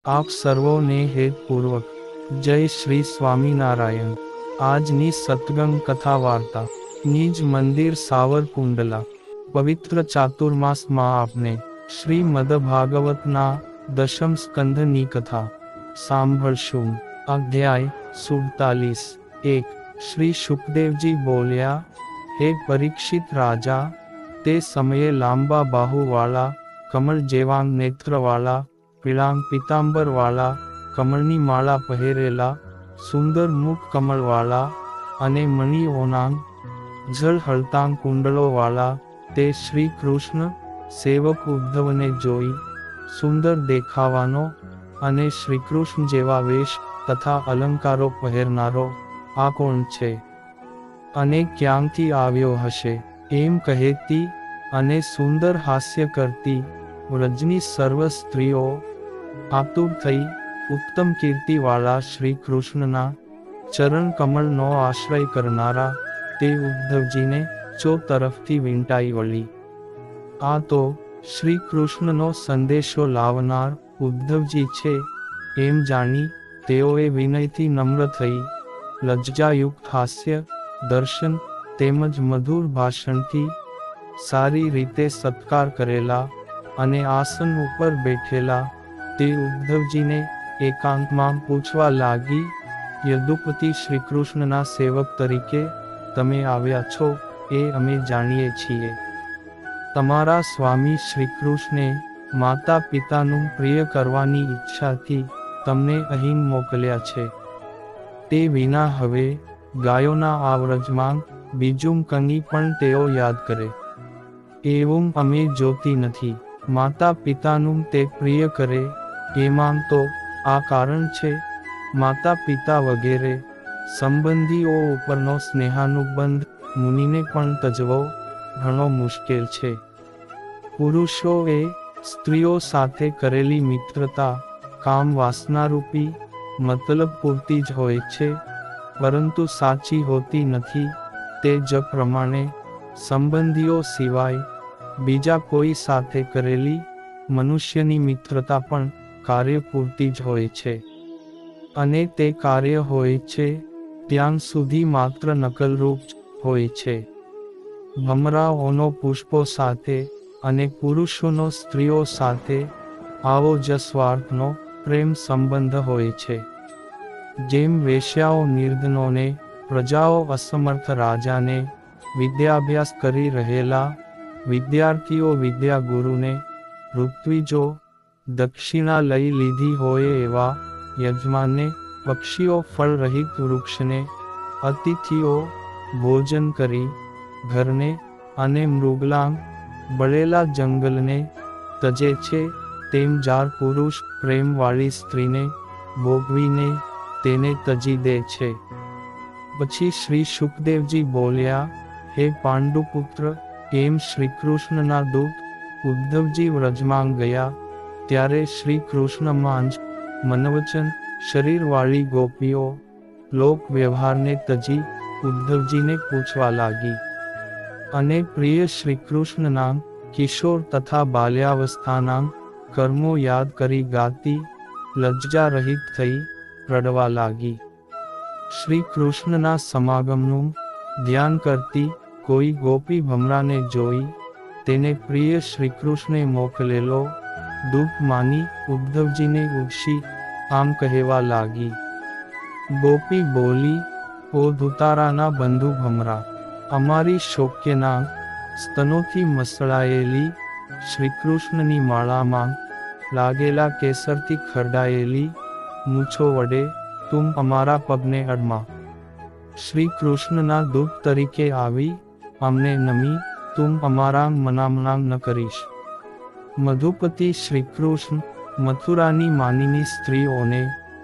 આપ સર્વોને હેતપૂર્વક જય શ્રી સ્વામિનારાયણ। આજની સત્સંગ કથા વાર્તા નિજ મંદિર સાવરકુંડલા પવિત્ર ચાતુર્માસમાં આપને શ્રીમદ ભાગવતના દશમ સ્કંધની કથા સાંભળશું। અધ્યાય 47। શ્રી શુકદેવજી બોલ્યા, હે પરીક્ષિત રાજા, તે સમયે લાંબા બાહુવાળા, કમળ જેવા નેત્રવાળા, પીળાંગ પિતાંબરવાળા, કમળની માળા પહેરેલા, સુંદર મુખ કમળવાળા અને મણિઓનાં ઝળહળતાં કુંડળોવાળા તે શ્રી કૃષ્ણ સેવક ઉદ્ધવને જોઈ સુંદર દેખાવાનો અને શ્રીકૃષ્ણ જેવા વેશ તથા અલંકારો પહેરનારો આ કોણ છે અને ક્યાંથી આવ્યો હશે એમ કહેતી અને સુંદર હાસ્ય કરતી વ્રજની સર્વ સ્ત્રીઓ આતુર થઈ ઉત્તમ કીર્તિવાળા શ્રી કૃષ્ણના ચરણ કમળનો આશ્રય કરનારા તે ઉદ્ધવજીને ચો તરફથી વીંટાઈ વળી। આ તો શ્રી કૃષ્ણનો સંદેશો લાવનાર ઉદ્ધવજી છે એમ જાણી તેઓએ વિનયથી નમ્ર થઈ લજ્જાયુક્ત હાસ્ય દર્શન તેમજ મધુર ભાષણથી સારી રીતે સત્કાર કરેલા અને આસન ઉપર બેઠેલા તે ઉદ્ધવજીને એકાંતમાં પૂછવા લાગી, યદુપતિ શ્રીકૃષ્ણના સેવક તરીકે તમે આવ્યા છો એ અમે જાણીએ છીએ। તમારા સ્વામી શ્રીકૃષ્ણે માતા પિતાનું પ્રિય કરવાની ઈચ્છાથી તમને અહીં મોકલ્યા છે। તે વિના હવે ગાયોના આ વ્રજમાં બીજું કંઈ પણ તેઓ યાદ કરે એવું અમે જોતી નથી। માતા પિતાનું તે પ્રિય કરે એમાં તો આ કારણ છે, માતા પિતા વગેરે સંબંધીઓ ઉપરનો સ્નેહાનુબંધ મુનિને પણ તજવો ઘણો મુશ્કેલ છે। પુરુષોએ સ્ત્રીઓ સાથે કરેલી મિત્રતા કામ વાસનારૂપી મતલબ પૂરતી જ હોય છે, પરંતુ સાચી હોતી નથી। તે જ પ્રમાણે સંબંધીઓ સિવાય બીજા કોઈ સાથે કરેલી મનુષ્યની મિત્રતા પણ કાર્ય પૂરતી જ હોય છે, અને તે કાર્ય હોય છે ત્યાં સુધી માત્ર નકલરૂપ જ હોય છે। ભમરાઓનો પુષ્પો સાથે અને પુરુષોનો સ્ત્રીઓ સાથે આવો જ સ્વાર્થનો પ્રેમ સંબંધ હોય છે। જેમ વેશ્યાઓ નિર્ધનોને, પ્રજાઓ અસમર્થ રાજાને, વિદ્યાભ્યાસ કરી રહેલા વિદ્યાર્થીઓ વિદ્યાગુરુને, ઋત્વિજો દક્ષિણા લઈ લીધી હોય એવા યજમાનને, પક્ષીઓ ફળરહિત વૃક્ષને, અતિથિઓ ભોજન કરી ઘરને અને મૃગલાંગ બળેલા જંગલને તજે છે, તેમ જાર પુરુષ પ્રેમવાળી સ્ત્રીને ભોગવીને તેને તજી દે છે। પછી શ્રી શુકદેવજી બોલ્યા, હે પાંડુપુત્ર, એમ શ્રીકૃષ્ણના દૂત ઉદ્ધવજી વ્રજમાં ગયા ત્યારે શ્રી કૃષ્ણમાં જ મનવચન શરીરવાળી ગોપીઓ લોક વ્યવહારને તજી ઉદ્ધવજીને પૂછવા લાગી અને પ્રિય શ્રીકૃષ્ણના કિશોર તથા બાલ્યાવસ્થાના કર્મો યાદ કરી ગાતી લજ્જા રહિત થઈ રડવા લાગી। શ્રી કૃષ્ણના સમાગમનું ધ્યાન કરતી કોઈ ગોપી ભમરાને જોઈ તેને પ્રિય શ્રીકૃષ્ણે મોકલેલો દૂત માની ઉદ્ધવજીને ઉર્ષી આમ કહેવા લાગી। ગોપી બોલી, ઓ ધુતારાના બંધુ ભમરા, અમારી શોક્યના સ્તનોથી મસળાયેલી શ્રીકૃષ્ણની માળામાં લાગેલા કેસરથી ખરડાયેલી મૂછો વડે તું અમારા પગને અડમા। શ્રી કૃષ્ણના દૂત તરીકે આવી અમને નમી તું અમારા મનામણા ન કરીશ। મધુપતિ શ્રીકૃષ્ણ મથુરાની માનીની સ્ત્રીઓને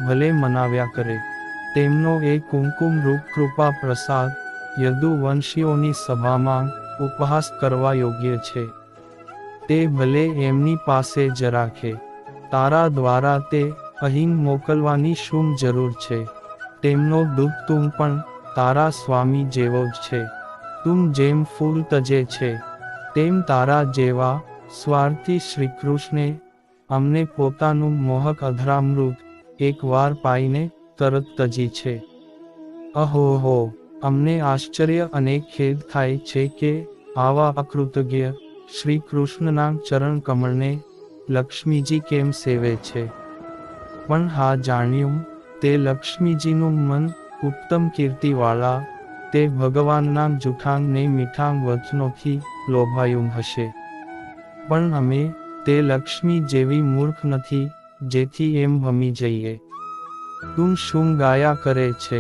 ભલે મનાવ્યા કરે, તેમનો એ કુમકુમ રૂપ કૃપા પ્રસાદ યદુવંશીઓની સભામાં ઉપહાસ કરવા યોગ્ય છે। તે ભલે એમની પાસે જ રાખે, તારા દ્વારા તે અહીં મોકલવાની શું જરૂર છે? તેમનો દૂત તું પણ તારા સ્વામી જેવો જ છે। તું જેમ ફૂલ તજે છે તેમ તારા જેવા સ્વાર્થી શ્રીકૃષ્ણે અમને પોતાનું મોહક અધરામૃત એકવાર પાઈને તરત તજી છે. અહોહો, અમને આશ્ચર્ય અને ખેદ થાય છે કે આવા અકૃતજ્ઞ શ્રી કૃષ્ણના ચરણ કમળને લક્ષ્મીજી કેમ સેવે છે. પણ હા જાણ્યું, તે લક્ષ્મીજીનું મન ઉત્તમ કીર્તિવાળા તે ભગવાનના જૂઠાંગ ને મીઠાંગ વચનોથી લોભાયું હશે. પણ અમે તે લક્ષ્મી જેવી મૂર્ખ નથી જેથી એમ ભમી જઈએ. તું શું ગાયા કરે છે?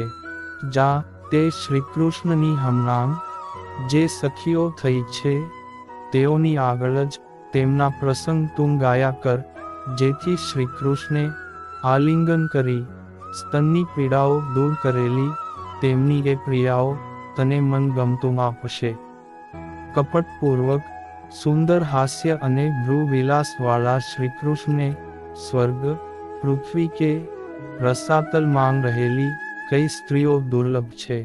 જા, તે શ્રીકૃષ્ણની હમણાં જે સખીઓ થઈ છે તેઓની આગળ જ તેમના પ્રસંગ તું ગાયા કર, જેથી શ્રીકૃષ્ણે આલિંગન કરી સ્તનની પીડાઓ દૂર કરેલી તેમની એ પ્રિયાઓ તને મન ગમતું આપશે. કપટપૂર્વક સુંદર હાસ્ય અને ભ્રુવિલાસવાળા શ્રીકૃષ્ણને સ્વર્ગ, પૃથ્વી કે રસાતલ માંગ રહેલી કઈ સ્ત્રીઓ દુર્લભ છે.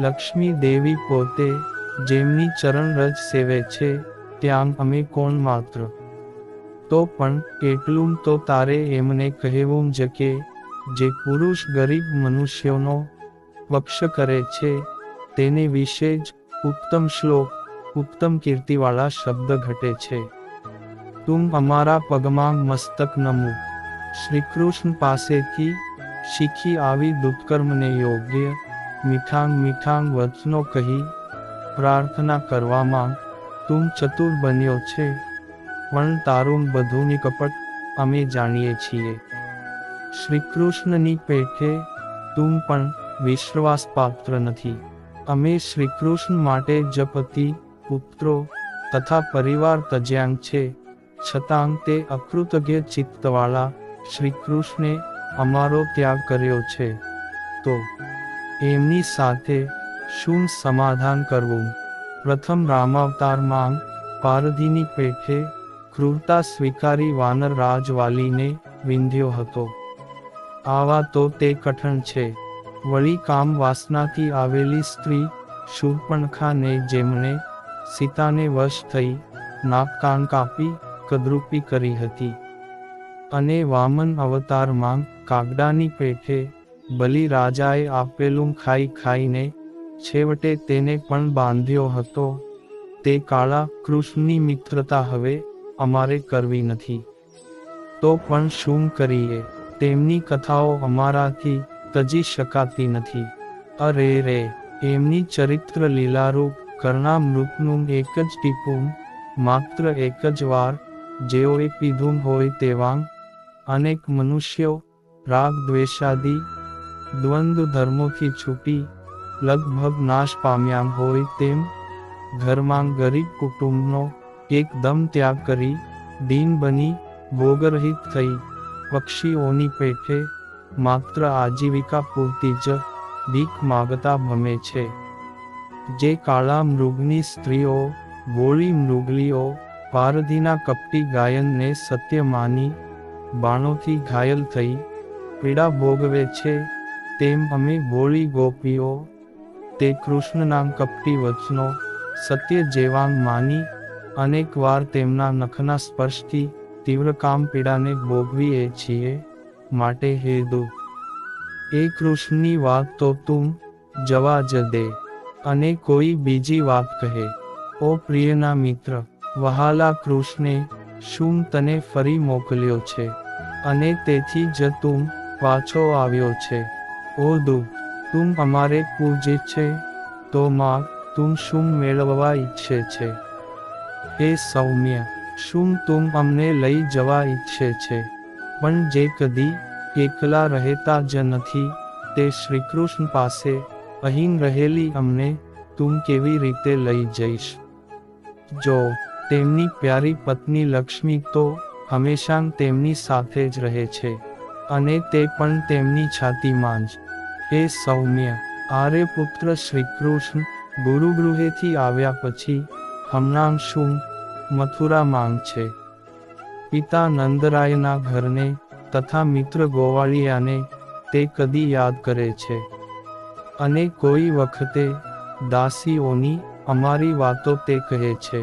લક્ષ્મી દેવી પોતે જેમની ચરણરજ સેવે છે ત્યાં અમે કોણ માત્ર. તો પણ એટલું તો તારે એમને કહેવું જ કે જે પુરુષ ગરીબ મનુષ્યોનો પક્ષ કરે છે તેને વિશે જ ઉત્તમ શ્લોક, ઉત્તમ કીર્તિવાળા શબ્દ ઘટે છે. તું અમારા પગમાં મસ્તક નમુક. શ્રીકૃષ્ણ પાસેથી શીખી આવી દુષ્કર્મને યોગ્ય મીઠાંગ મીઠાંગ વચનો કહી પ્રાર્થના કરવામાં તું ચતુર બન્યો છે. પણ તારું બધું કપટ અમે જાણીએ છીએ. શ્રીકૃષ્ણની પેઠે તું પણ વિશ્વાસપાત્ર નથી. અમે શ્રીકૃષ્ણ માટે જ પતિ, પુત્રો તથા પરિવાર તજ્યાં છે, છતાં તે અકૃતજ્ઞ ચિત્તવાળા શ્રીકૃષ્ણે અમારો ત્યાગ કર્યો છે. તો એમની સાથે શું સમાધાન કરવું? પ્રથમ રામાવતારમાં પારધીની પેઠે ક્રૂરતા સ્વીકારી વાનર રાજવાલીને વિંધ્યો હતો. આવા તો તે કઠણ છે. વળી કામ વાસનાથી આવેલી સ્ત્રી શૂર્પણખાને જેમણે સીતાને વશ થઈ નાક કાન કાપી કદરૂપી કરી હતી. અને વામન અવતારમાં કાગડાની પેઠે બલિ રાજાએ આપેલું ખાઈ ખાઈને છેવટે તેને પણ બાંધ્યો હતો. તે કાળા કૃષ્ણની મિત્રતા હવે અમારે કરવી નથી. તો પણ શું કરીએ? તેમની કથાઓ અમારાથી તજી શકાતી નથી. અરે રે, એમની ચરિત્ર લીલારૂપ કર્ણામૃતનું એક જ ટીપું, માત્ર એક જ વાર જેઓએ પીધું હોય તેવાં અનેક મનુષ્યો રાગ દ્વેષાદી દ્વંદ્વ ધર્મોથી છૂટી લગભગ નાશ પામ્યા હોય તેમ ઘરમાં ગરીબ કુટુંબનો એકદમ ત્યાગ કરી દીન બની ભોગરહિત થઈ પક્ષીઓની પેઠે માત્ર આજીવિકા પૂરતી જ ભીખ માગતા ભમે છે. જે કાળા મૃગની સ્ત્રીઓ, ભોળી મૃગલીઓ પારધીના કપટી ગાયનને સત્ય માની બાણોથી ઘાયલ થઈ પીડા ભોગવે છે, તેમ અમે ભોળી ગોપીઓ તે કૃષ્ણના કપટી વચનો સત્ય જેવાં માની અનેકવાર તેમના નખના સ્પર્શથી તીવ્ર કામ પીડાને ભોગવીએ છીએ. માટે હે દુઃખ, એ કૃષ્ણની વાત તો તું જવા જ દે અને કોઈ બીજી વાત કહે. ઓ પ્રિયના મિત્ર, વહાલા કૃષ્ણે શું તને ફરી મોકલ્યો છે અને તેથી જ તું પાછો આવ્યો છે. ઓ દુઃખ, તું અમારે પૂજે છે તો માગ, તું શું મેળવવા ઈચ્છે છે? હે સૌમ્ય, શું તું અમને લઈ જવા ઈચ્છે છે? પણ જે કદી એકલા રહેતા જ નથી તે શ્રીકૃષ્ણ પાસે અહીં રહેલી અમને તું કેવી રીતે લઈ જઈશ? જો તેમની પ્યારી પત્ની લક્ષ્મી તો હંમેશા તેમની સાથે જ રહે છે અને તે પણ તેમની છાતીમાં જ. હે સૌમ્ય, આર્યપુત્ર શ્રીકૃષ્ણ ગુરુગૃહેથી આવ્યા પછી હમણાં શું મથુરા માંગ છે. પિતા નંદરાયના ઘરને તથા મિત્ર ગોવાળિયાને તે કદી યાદ કરે છે અને કોઈ વખતે દાસીઓની અમારી વાતો તે કહે છે.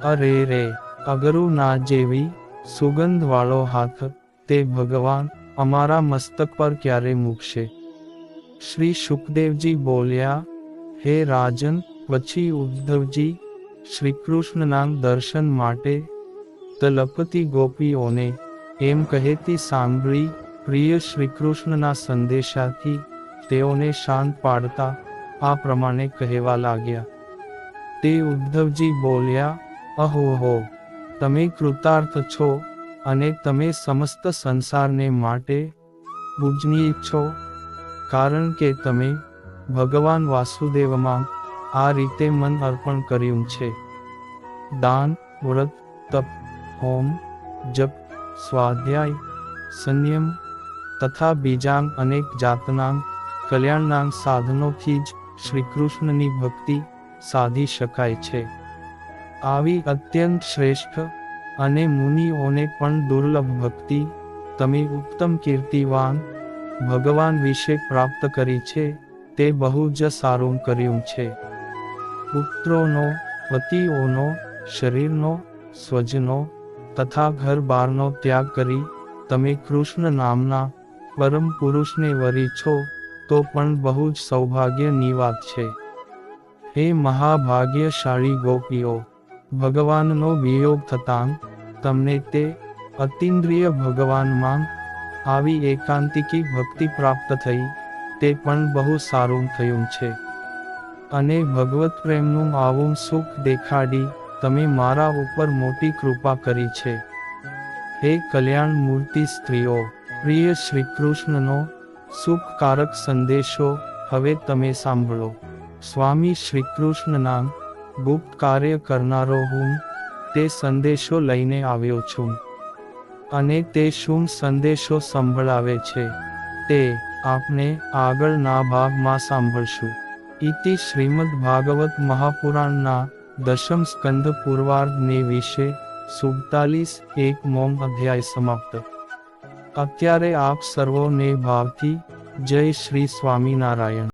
અરે રે, અગરુ ના જેવી સુગંધવાળો હાથ તે ભગવાન અમારા મસ્તક પર ક્યારે મૂકશે? શ્રી શુકદેવજી બોલ્યા, હે રાજન, પછી ઉદ્ધવજી શ્રીકૃષ્ણના દર્શન માટે તલપતી ગોપીઓને એમ કહેતી સાંભળી. પ્રિય શ્રીકૃષ્ણના સંદેશાથી તેઓને શાંત પાડતા આ પ્રમાણે કહેવા લાગ્યા. તે ઉદ્ધવજી બોલ્યા, અહોહો, તમે કૃતાર્થ છો અને તમે સમસ્ત સંસારને માટે પૂજનીય છો, કારણ કે તમે ભગવાન વાસુદેવમાં આ રીતે મન અર્પણ કર્યું છે. દાન, વ્રત, તપ, હોમ, જપ, સ્વાધ્યાય, સંયમ તથા બીજાંગ અનેક જાતનાં કલ્યાણનાં સાધનોથી જ શ્રીકૃષ્ણની ભક્તિ સાધી શકાય છે. આવી અત્યંત શ્રેષ્ઠ અને મુનિઓને પણ દુર્લભ ભક્તિ તમે ઉત્તમ કીર્તિવાન ભગવાન વિશે પ્રાપ્ત કરી છે, તે બહુ જ સારું કર્યું છે. પુત્રોનો, પતિઓનો, શરીરનો, સ્વજનો તથા ઘર-બારનો ત્યાગ કરી તમે કૃષ્ણ નામના પરમ પુરુષને વરી છો, તો પણ બહુ જ સૌભાગ્યની વાત છે. હે મહાભાગ્યશાળી ગોપીઓ, ભગવાનનો વિયોગ થતાં તમને તે અતિન્દ્રિય ભગવાનમાં આવી એકાંતિકી ભક્તિ પ્રાપ્ત થઈ, તે પણ બહુ સારું થયું છે. અને ભગવત પ્રેમનું આવું સુખ દેખાડી તમે મારા ઉપર મોટી કૃપા કરી છે. હે કલ્યાણ મૂર્તિ સ્ત્રીઓ, પ્રિય શ્રીકૃષ્ણનો સુખકારક સંદેશો હવે તમે સાંભળો. સ્વામી શ્રીકૃષ્ણના ગુપ્ત કાર્ય કરનારો હું તે સંદેશો લઈને આવ્યો છું. અને તે શું સંદેશો સંભળાવે છે તે આપણે આગળના ભાગમાં સાંભળશું. ઇતિ શ્રીમદ્ ભાગવત મહાપુરાણના દશમ સ્કંદ પૂર્વાર્ધને વિશે 47-1 અધ્યાય સમાપ્ત. અત્યારે આપ સર્વોને ભાવથી જય શ્રી સ્વામિનારાયણ.